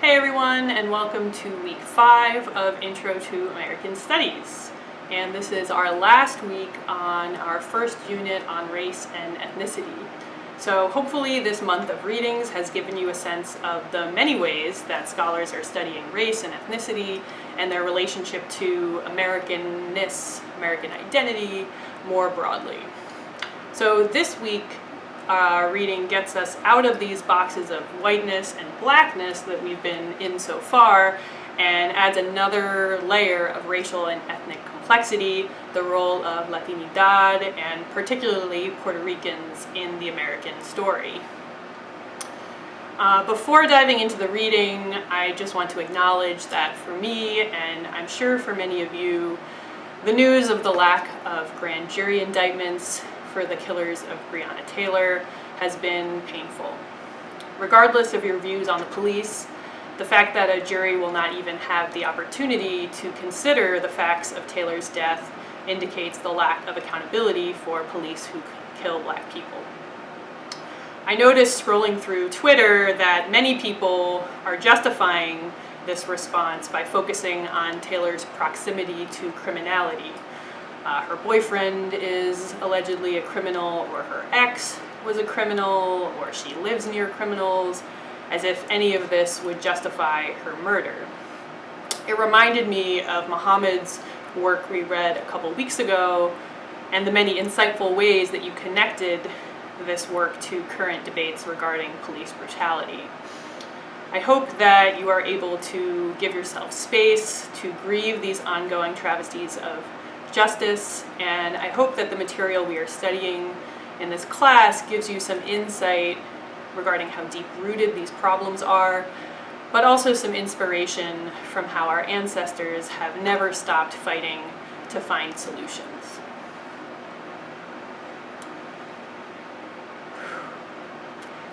Hey everyone, and welcome to week 5 of Intro to American Studies. And this is our last week on our first unit on race and ethnicity. So hopefully this month of readings has given you a sense of the many ways that scholars are studying race and ethnicity and their relationship to Americanness, American identity, more broadly. So this week, reading gets us out of these boxes of whiteness and blackness that we've been in so far and adds another layer of racial and ethnic complexity, the role of Latinidad and particularly Puerto Ricans in the American story. Before diving into the reading, I just want to acknowledge that for me, and I'm sure for many of you, the news of the lack of grand jury indictments for the killers of Breonna Taylor has been painful. Regardless of your views on the police, the fact that a jury will not even have the opportunity to consider the facts of Taylor's death indicates the lack of accountability for police who kill black people. I noticed scrolling through Twitter that many people are justifying this response by focusing on Taylor's proximity to criminality. Her boyfriend is allegedly a criminal, or her ex was a criminal, or she lives near criminals, as if any of this would justify her murder. It reminded me of Muhammad's work we read a couple weeks ago, and the many insightful ways that you connected this work to current debates regarding police brutality. I hope that you are able to give yourself space to grieve these ongoing travesties of justice, and I hope that the material we are studying in this class gives you some insight regarding how deep-rooted these problems are, but also some inspiration from how our ancestors have never stopped fighting to find solutions.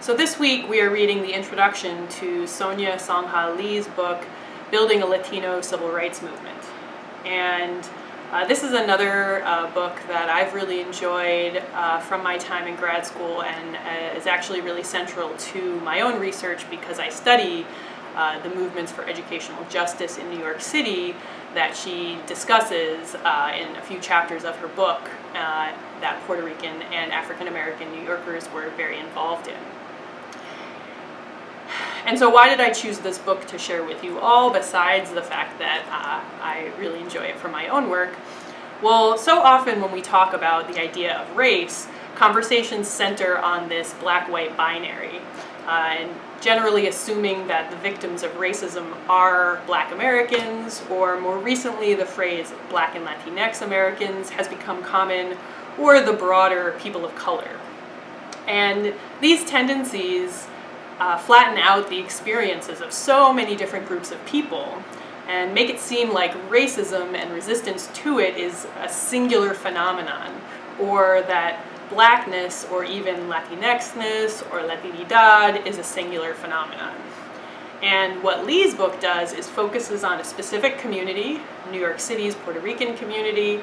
So this week we are reading the introduction to Sonia Songha Lee's book, Building a Latino Civil Rights Movement. And this is another book that I've really enjoyed from my time in grad school and is actually really central to my own research because I study the movements for educational justice in New York City that she discusses in a few chapters of her book that Puerto Rican and African American New Yorkers were very involved in. And so why did I choose this book to share with you all, besides the fact that I really enjoy it for my own work? Well, so often when we talk about the idea of race, conversations center on this black-white binary, and generally assuming that the victims of racism are Black Americans, or more recently the phrase Black and Latinx Americans has become common, or the broader people of color. And these tendencies flatten out the experiences of so many different groups of people and make it seem like racism and resistance to it is a singular phenomenon, or that blackness or even Latinxness or Latinidad is a singular phenomenon. And what Lee's book does is focuses on a specific community, New York City's Puerto Rican community,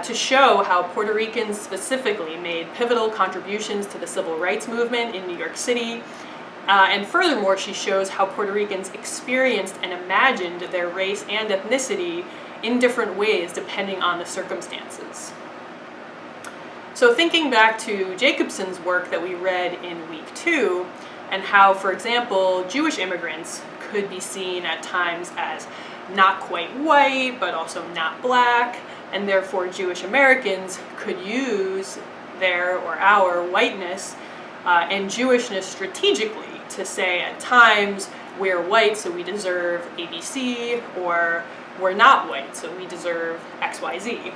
to show how Puerto Ricans specifically made pivotal contributions to the civil rights movement in New York City. And furthermore, she shows how Puerto Ricans experienced and imagined their race and ethnicity in different ways depending on the circumstances. So thinking back to Jacobson's work that we read in week 2, and how, for example, Jewish immigrants could be seen at times as not quite white, but also not black, and therefore Jewish Americans could use their or our whiteness and Jewishness strategically to say at times we're white so we deserve ABC, or we're not white so we deserve XYZ.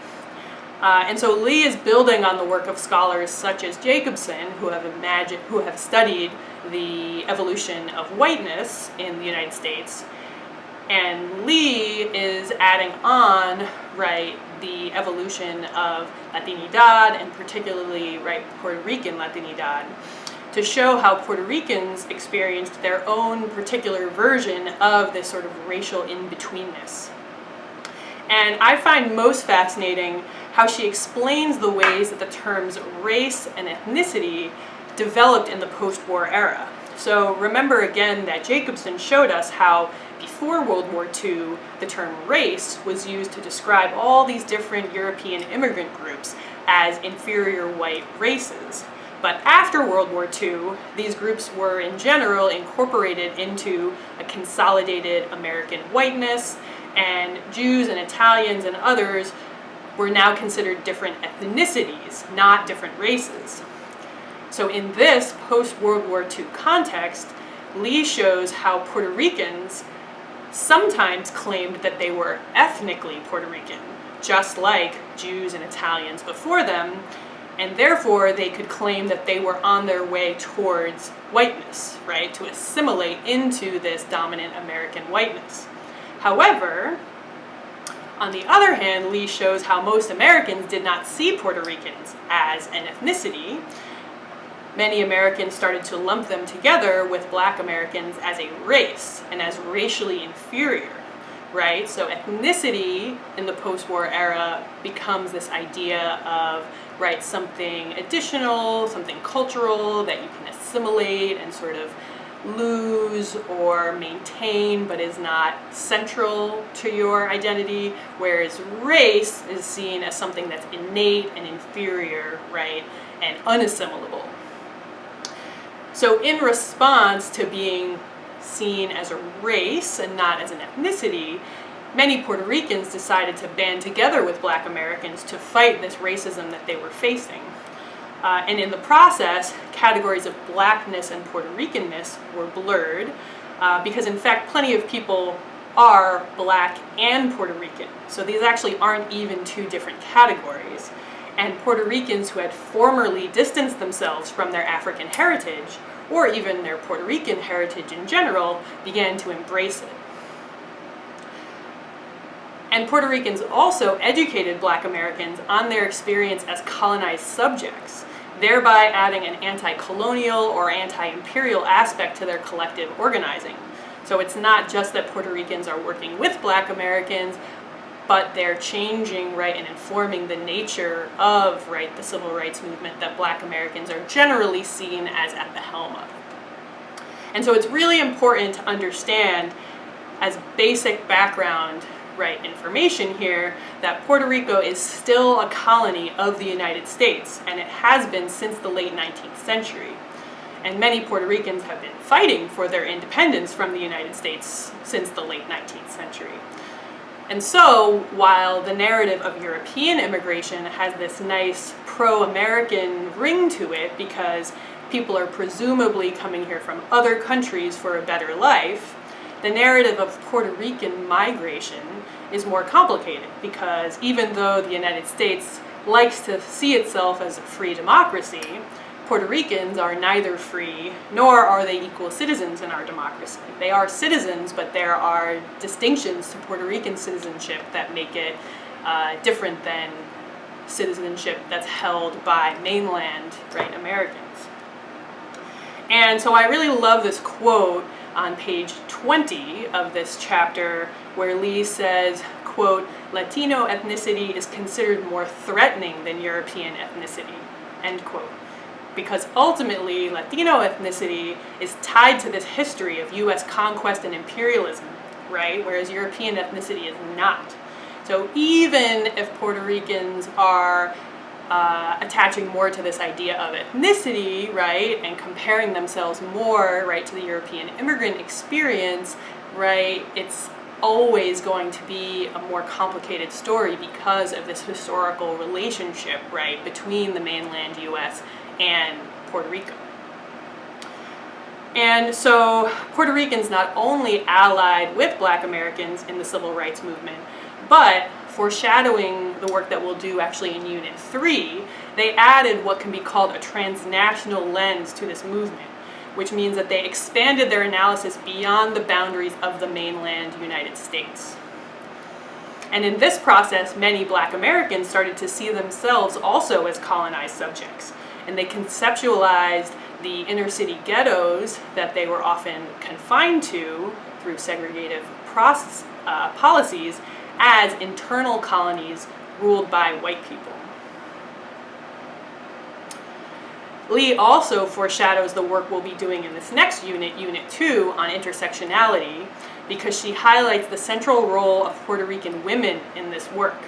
And so Lee is building on the work of scholars such as Jacobson who have studied the evolution of whiteness in the United States, and Lee is adding on, right, the evolution of Latinidad, and particularly, right, Puerto Rican Latinidad, to show how Puerto Ricans experienced their own particular version of this sort of racial in-betweenness. And I find most fascinating how she explains the ways that the terms race and ethnicity developed in the post-war era. So remember again that Jacobson showed us how before World War II, the term race was used to describe all these different European immigrant groups as inferior white races. But after World War II, these groups were in general incorporated into a consolidated American whiteness, and Jews and Italians and others were now considered different ethnicities, not different races. So in this post-World War II context, Lee shows how Puerto Ricans sometimes claimed that they were ethnically Puerto Rican, just like Jews and Italians before them, and therefore they could claim that they were on their way towards whiteness, right, to assimilate into this dominant American whiteness. However, on the other hand, Lee shows how most Americans did not see Puerto Ricans as an ethnicity. Many Americans started to lump them together with Black Americans as a race and as racially inferior, right? So ethnicity in the post-war era becomes this idea of, right, something additional, something cultural that you can assimilate and sort of lose or maintain, but is not central to your identity, whereas race is seen as something that's innate and inferior, right, and unassimilable. So in response to being seen as a race and not as an ethnicity, many Puerto Ricans decided to band together with Black Americans to fight this racism that they were facing. And in the process, categories of Blackness and Puerto Ricanness were blurred, because in fact plenty of people are Black and Puerto Rican. So these actually aren't even two different categories. And Puerto Ricans who had formerly distanced themselves from their African heritage, or even their Puerto Rican heritage in general, began to embrace it. And Puerto Ricans also educated Black Americans on their experience as colonized subjects, thereby adding an anti-colonial or anti-imperial aspect to their collective organizing. So it's not just that Puerto Ricans are working with Black Americans, but they're changing, right, and informing the nature of, right, the civil rights movement that Black Americans are generally seen as at the helm of. And so it's really important to understand, as basic background, right, information here, that Puerto Rico is still a colony of the United States, and it has been since the late 19th century. And many Puerto Ricans have been fighting for their independence from the United States since the late 19th century. And so, while the narrative of European immigration has this nice pro-American ring to it because people are presumably coming here from other countries for a better life, the narrative of Puerto Rican migration is more complicated because even though the United States likes to see itself as a free democracy, Puerto Ricans are neither free nor are they equal citizens in our democracy. They are citizens, but there are distinctions to Puerto Rican citizenship that make it different than citizenship that's held by mainland, right, Americans. And so I really love this quote on page 20 of this chapter where Lee says, quote, "Latino ethnicity is considered more threatening than European ethnicity," end quote. Because ultimately, Latino ethnicity is tied to this history of US conquest and imperialism, right? Whereas European ethnicity is not. So even if Puerto Ricans are attaching more to this idea of ethnicity, right, and comparing themselves more, right, to the European immigrant experience, right, it's always going to be a more complicated story because of this historical relationship, right, between the mainland US and Puerto Rico. And so Puerto Ricans not only allied with Black Americans in the civil rights movement, but foreshadowing the work that we'll do actually in Unit 3, they added what can be called a transnational lens to this movement, which means that they expanded their analysis beyond the boundaries of the mainland United States. And in this process, many Black Americans started to see themselves also as colonized subjects, and they conceptualized the inner city ghettos that they were often confined to through segregative policies as internal colonies ruled by white people. Lee also foreshadows the work we'll be doing in this next unit, Unit 2, on intersectionality, because she highlights the central role of Puerto Rican women in this work.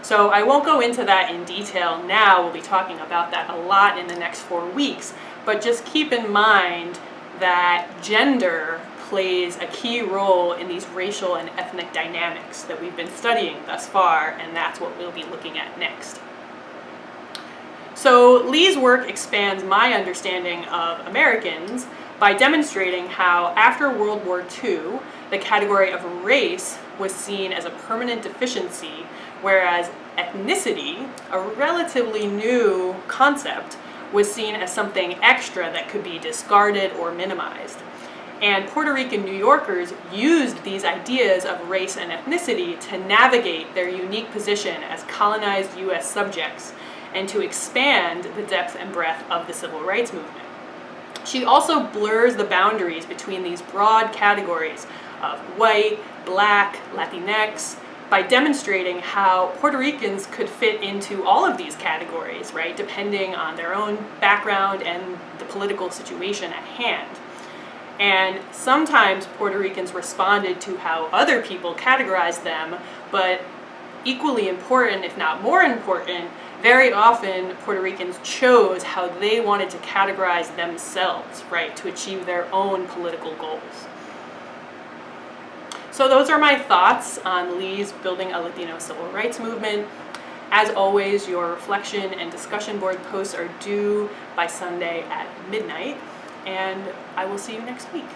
So I won't go into that in detail now. We'll be talking about that a lot in the next 4 weeks, but just keep in mind that gender plays a key role in these racial and ethnic dynamics that we've been studying thus far, and that's what we'll be looking at next. So Lee's work expands my understanding of Americans by demonstrating how after World War II, the category of race was seen as a permanent deficiency, whereas ethnicity, a relatively new concept, was seen as something extra that could be discarded or minimized. And Puerto Rican New Yorkers used these ideas of race and ethnicity to navigate their unique position as colonized U.S. subjects and to expand the depth and breadth of the civil rights movement. She also blurs the boundaries between these broad categories of white, black, Latinx, by demonstrating how Puerto Ricans could fit into all of these categories, right, depending on their own background and the political situation at hand. And sometimes Puerto Ricans responded to how other people categorized them, but equally important, if not more important, very often Puerto Ricans chose how they wanted to categorize themselves, right, to achieve their own political goals. So those are my thoughts on Lee's Building a Latino Civil Rights Movement. As always, your reflection and discussion board posts are due by Sunday at midnight, and I will see you next week.